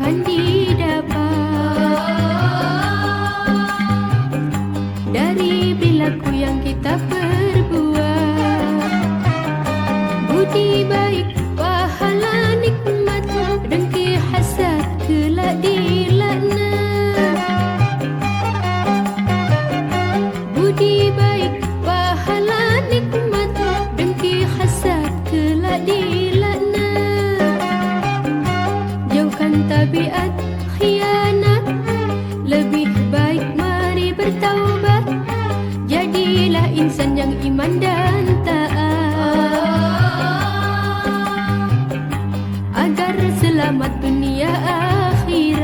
akan didapat dari perilaku yang kita perbuat. Budi baik, pahala nikmat, dengki hasad kelak dilaknat. Budi baik, pahala nikmat, dengki hasad kelak dilaknat. Jauhkan tabiat khianat, lebih baik mari bertaubat. Jadilah insan yang iman dan taat, agar selamat dunia akhirat.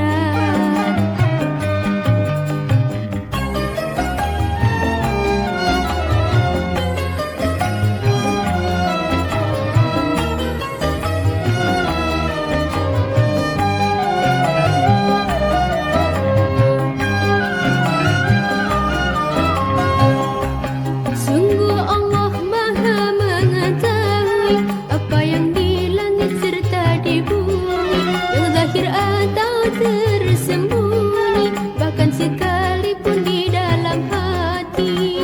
Sungguh Allah Maha mengetahui apa yang di langit serta di bumi, yang zahir atau tersembunyi, bahkan sekalipun di dalam hati.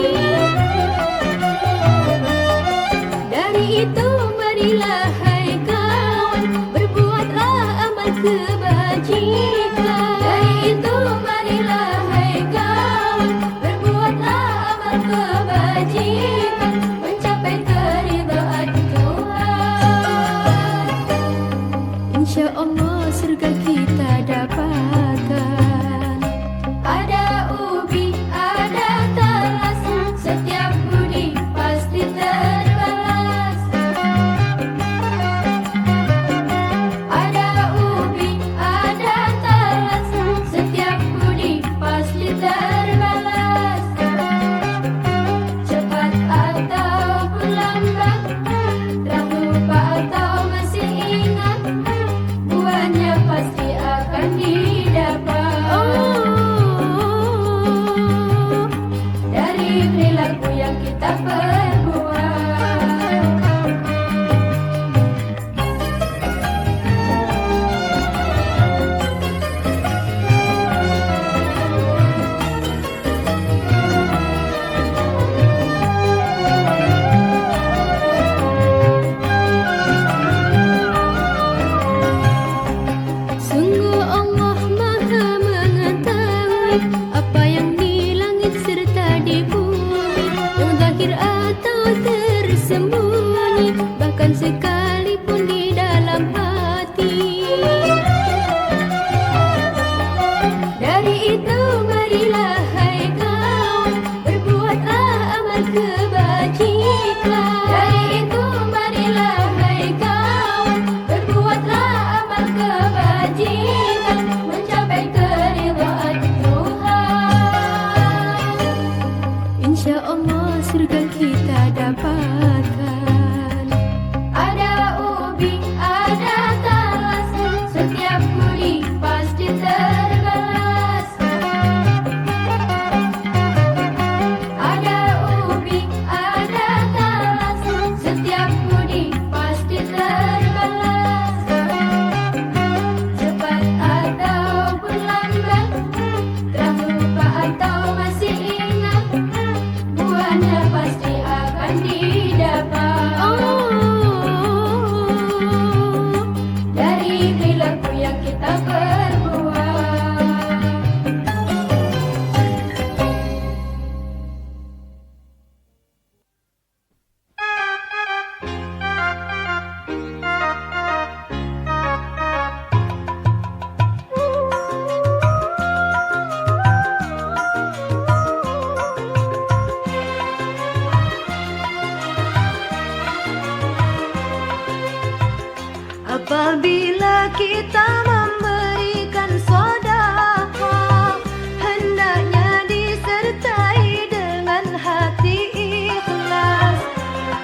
Dari itu marilah hai kawan, berbuatlah amal kebajikan. Dari itu marilah hai kawan, berbuatlah amal kebajikan, mencapai keridhaan Tuhan. Insya Allah surga kita dapatkan. Ada ubi, ada talas, setiap budi pasti terbalas. Ada ubi, ada talas, setiap budi pasti terbalas. Cepat ataupun lambat, telah lupa atau masih ingat, buahnya pasti akan didapat dari perilaku yang kita perbuat. Sungguh Allah Maha mengetahui apa yang di langit serta di bumi, yang zahir atau tersembunyi, bahkan sekalipun di dalam hati. Dari itu marilah hai kawan, berbuatlah amal kebajikan. Dari itu marilah hai kawan, berbuatlah amal kebajikan, mencapai keridhaan Tuhan. Insya Allah surga kita dapatkan. Ada ubi, ada talas, setiap budi pasti terbalas. Ada ubi, ada talas, setiap budi pasti terbalas. Cepat ataupun lambat, telah lupa atau masih ingat, buahnya pasti akan didapat dari perilaku yang kita perbuat. Apabila kita memberikan sedekah, hendaknya disertai dengan hati ikhlas.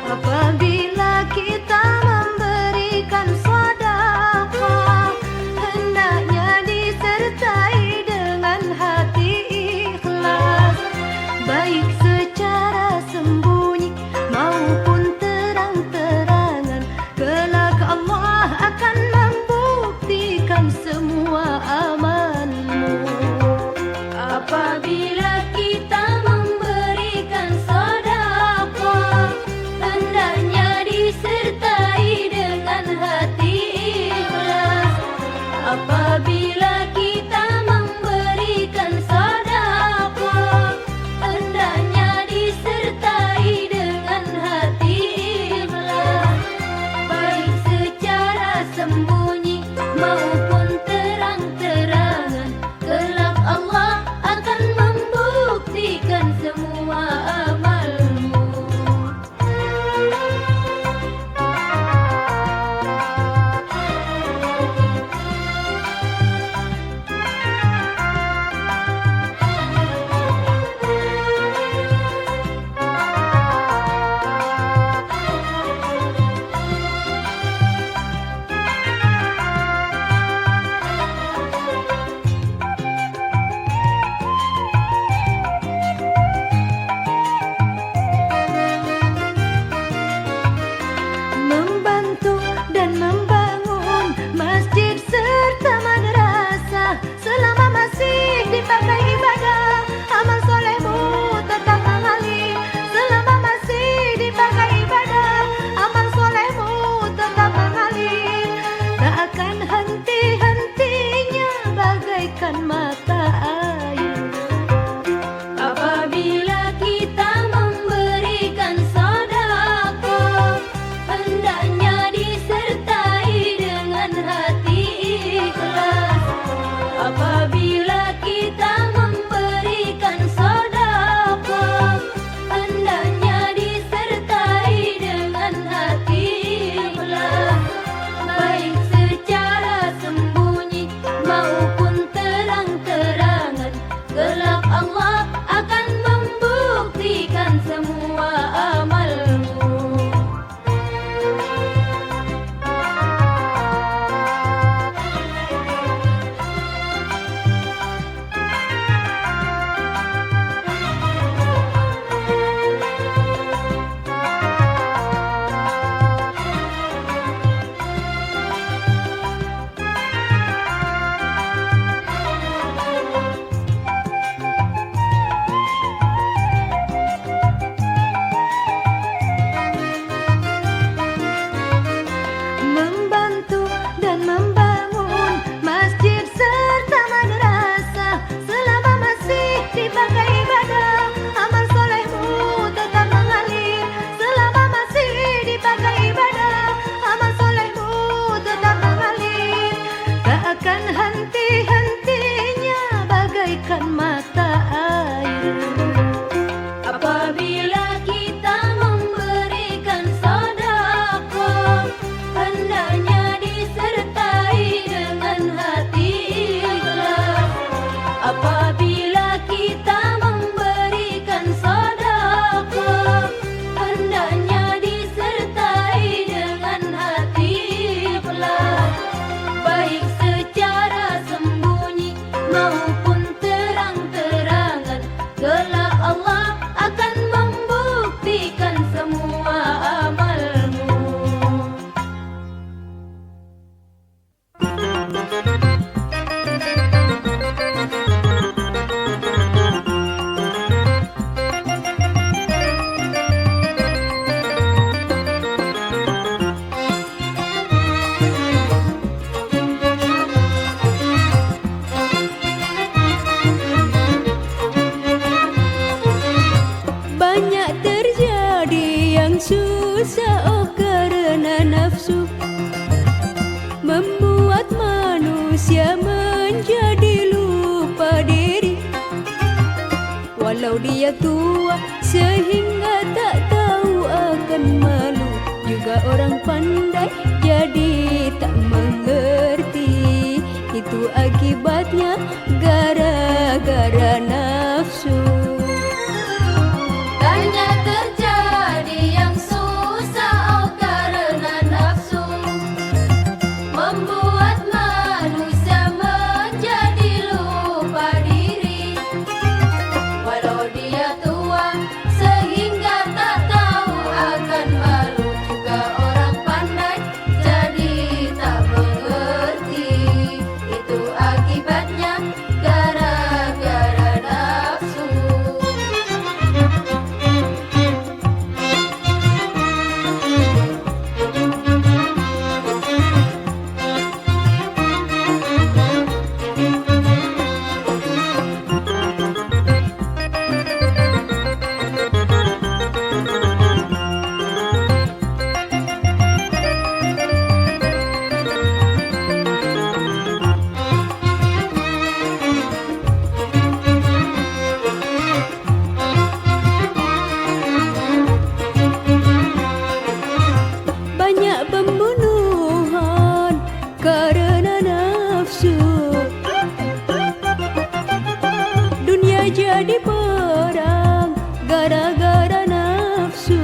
Apabila kita memberikan sedekah, hendaknya disertai dengan hati ikhlas, baik secara sembunyi maupun terang-terangan. Kelak Allah akan membuktikan Apabila kita memberikan sedekah, hendaknya disertai dengan hati ikhlas, baik secara sembunyi maupun terang-terangan. Kelak Allah akan membuktikan semua amalmu. Membantu dan membangun masjid serta madrasah, selama masih dipakai ibadah, amal solehmu tetap mengalir. Selama masih dipakai ibadah, amal solehmu tetap mengalir. Tak akan henti-hentinya bagaikan mata air. Apabila kita memberikan sedekah, hendaknya disertai dengan hati ikhlas. Apabila kita memberikan sedekah, hendaknya disertai dengan hati ikhlas, baik secara sembunyi maupun terang-terangan. Kelak Allah akan membuktikan semua amalmu. Membantu dan membangun masjid serta madrasah, selama masih dipakai ibadah, amal solehmu tetap mengalir. Selama masih dipakai ibadah, amal solehmu tetap mengalir. Tak akan henti-hentinya bagaikan mata air. Apabila kita memberikan sedekah, hendaknya disertai dengan hati ikhlas. Apabila kita memberikan sedekah, hendaknya disertai dengan hati ikhlas, baik secara sembunyi maupun terang-terangan. Kelak Allah akan membuktikan semua amalmu. Banyak terjadi yang susah karena nafsu, membuat manusia menjadi lupa diri. Walau dia tua sehingga tak tahu akan malu, juga orang pandai jadi tak mengerti. Itu akibatnya gara-gara nafsu. Banyak terjadi yang susah karena nafsu, membuat manusia menjadi lupa diri. Walau dia tua karena nafsu. Dunia jadi perang gara-gara nafsu.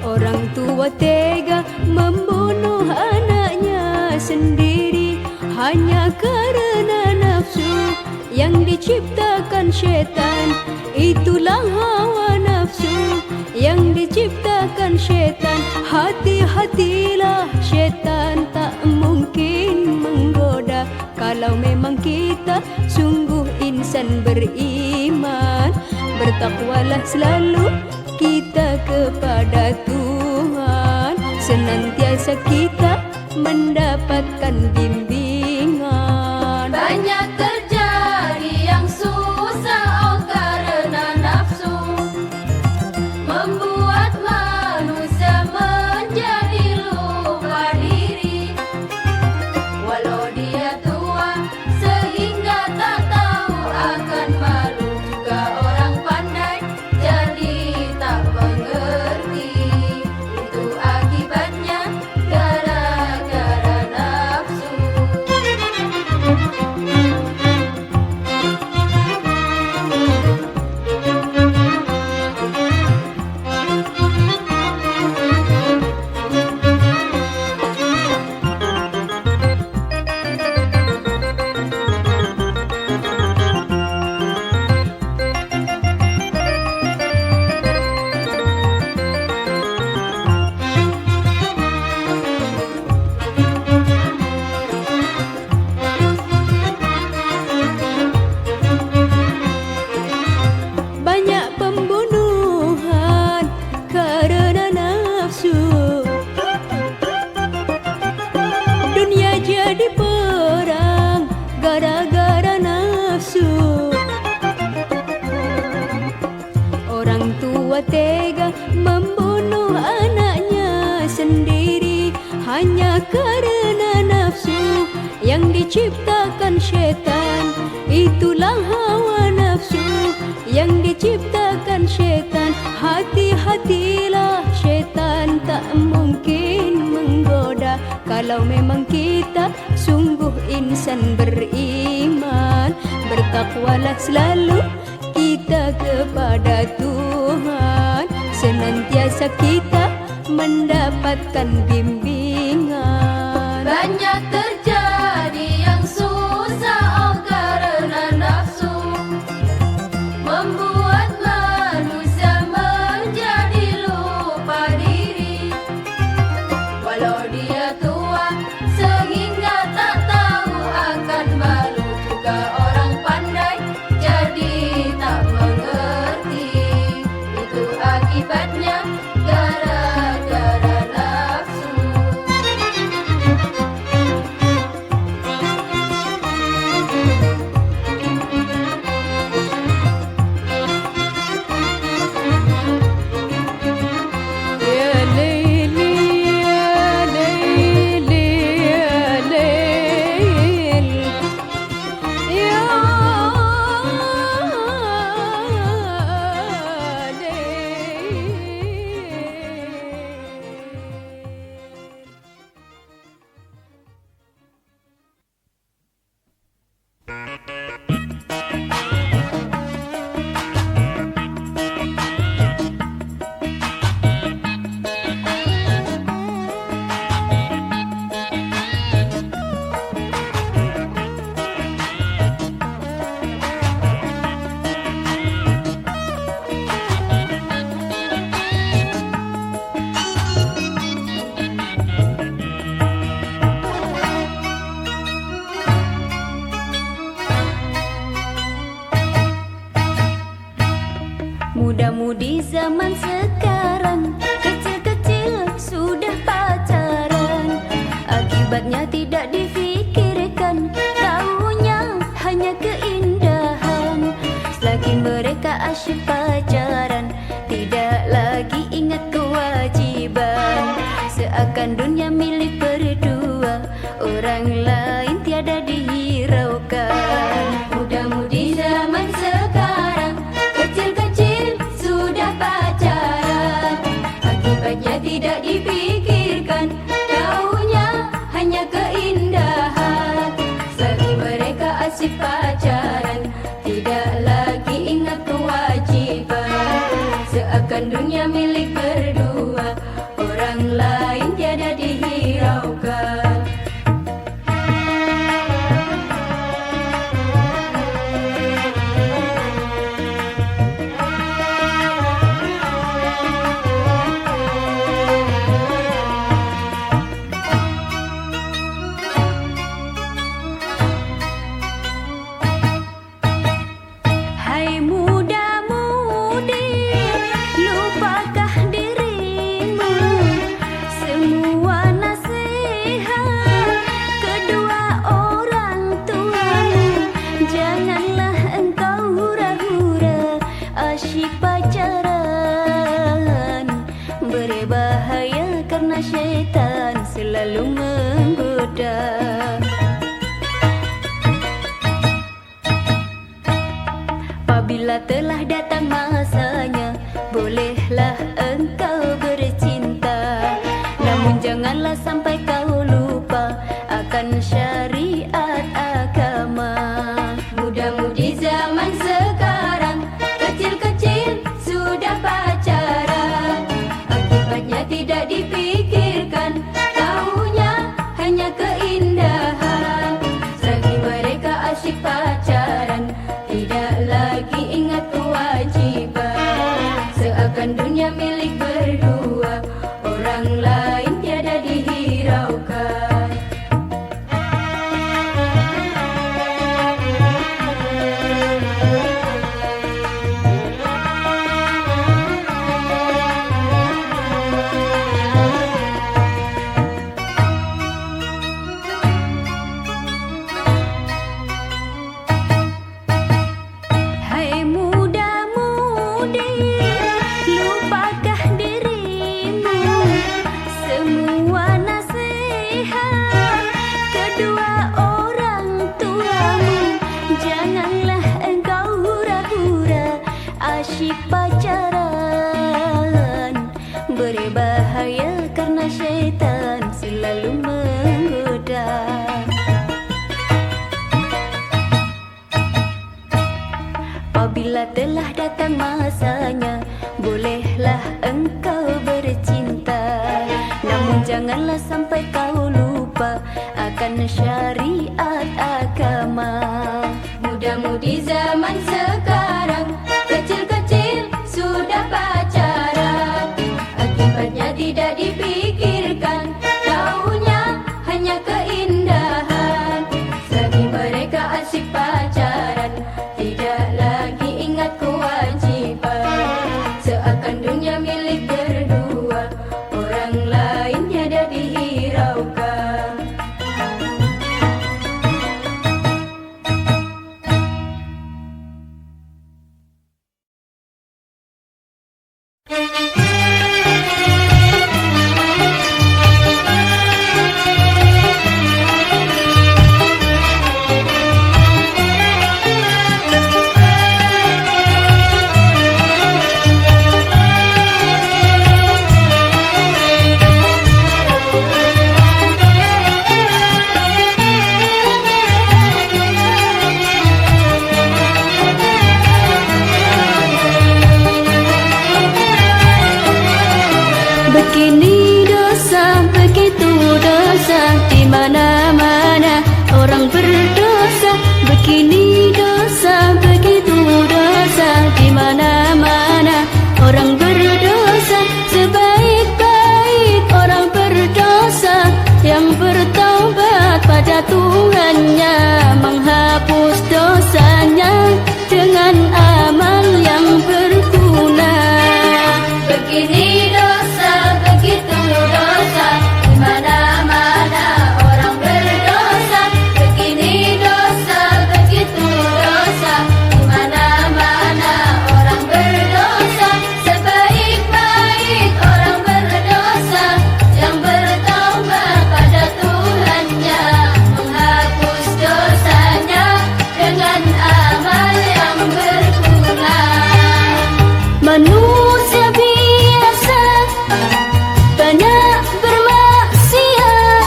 Orang tua tega membunuh anaknya sendiri hanya karena nafsu yang diciptakan syaitan. Itulah hawa nafsu yang diciptakan syaitan. Hati-hatilah, syaitan tak mungkin menggoda kalau memang kita sungguh insan beriman. Bertakwalah selalu kita kepada Tuhan, senantiasa kita mendapatkan bimbingan. Banyak terjadi yang susah oh karena nafsu, membuat manusia menjadi lupa diri. Walau dia tua sehingga tak tahu akan malu, juga orang pandai jadi tak mengerti. Itu akibatnya gara-gara nafsu. Banyak pembunuhan karena nafsu. Dunia jadi perang gara-gara nafsu. Orang tua tega membunuh anaknya sendiri hanya karena nafsu yang diciptakan syaitan. Itulah hawa nafsu yang diciptakan syaitan. Hati-hatilah, syaitan tak mungkin menggoda kalau memang kita sungguh insan beriman. Bertakwalah selalu kita kepada Tuhan, senantiasa kita mendapatkan bimbingan. Banyak terjadi yang susah oh karena nafsu, membuat manusia menjadi lupa diri. Walau dia tua sehingga tak tahu akan malu, juga orang pandai jadi tak mengerti. Itu akibatnya gara-gara nafsu. Ya Laili, ya Laili, ya Lail, ya Lail. Muda-mudi zaman sekarang kecil-kecil sudah pacaran. Akibatnya tidak difikirkan, taunya hanya keindahan. Selagi mereka asyik pacaran, tidak lagi ingat kewajiban. Seakan dunia milik berdua, orang lain tiada dihiraukan. Muda-mudi zaman sekarang kecil-kecil sudah pacaran. Akibatnya tidak dipikirkan, syaitan selalu menggoda. Apabila telah datang masanya, bolehlah engkau bercinta. Namun janganlah sampai kau lupa akan syariat agama. Muda-mudi zaman sekarang kecil-kecil sudah pacaran. Akibatnya tidak dipikirkan, taunya hanya keindahan. Selagi mereka asyik pacaran, tidak lagi ingat kewajiban. Seakan dunia milik berdua, orang lain tiada dihiraukan. Hai muda-mudi, lupakan dirimu. Semua nasihat kedua orang tuamu. Janganlah engkau hura-hura asyik pacaran. Berbahaya karena syaitan selalu menggoda. Apabila telah datang masanya, bolehlah engkau bercinta. Namun janganlah sampai kau lupa akan syariat agama. Muda-mudi zaman sekarang kecil-kecil sudah pacaran. Akibatnya tidak dipikirkan, taunya hanya keindahan. Selagi mereka asyik pacaran, tidak lagi ingat kewajiban. Seakan dunia milik berdua, orang lain tiada dihiraukan. Begini dosa, begitu dosa, di mana-mana orang berdosa. Begini dosa, begitu dosa, di mana-mana orang berdosa. Sebaik-baik orang berdosa yang bertaubat pada Tuhannya, menghapus dosanya dengan amal yang berguna. Begini dosa, begitu dosa, di mana-mana orang berdosa. Begini dosa, begitu dosa, di mana-mana orang berdosa. Sebaik-baik orang berdosa yang bertaubat pada Tuhannya, menghapus dosanya dengan amal yang berguna. Manusia biasa banyak bermaksiat.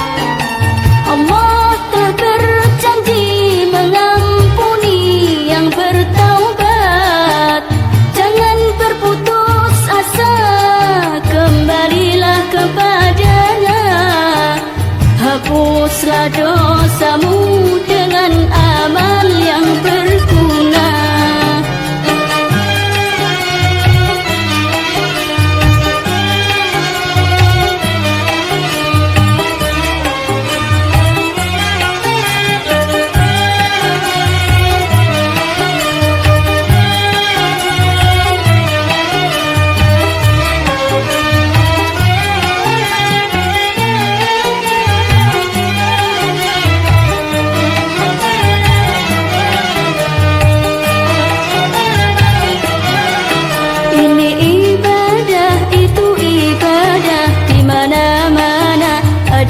Allah telah berjanji mengampuni yang bertaubat. Jangan berputus asa, kembalilah kepadanya. Hapuslah dosamu dengan amal yang berguna.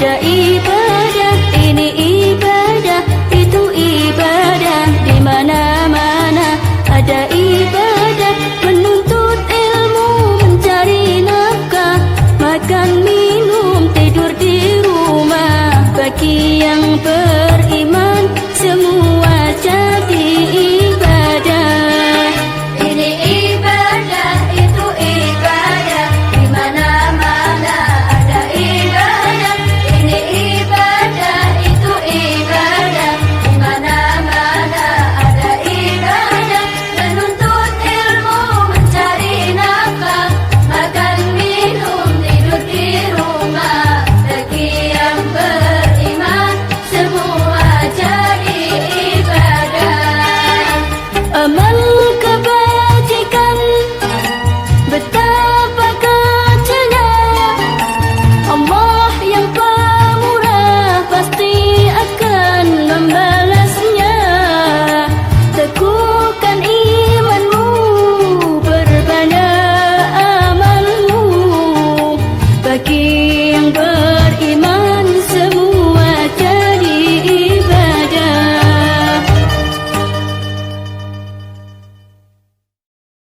Ada ibadah, ini ibadah, itu ibadah, di mana-mana ada ibadah. Menuntut ilmu, mencari nafkah, makan minum, tidur di rumah. Bagi yang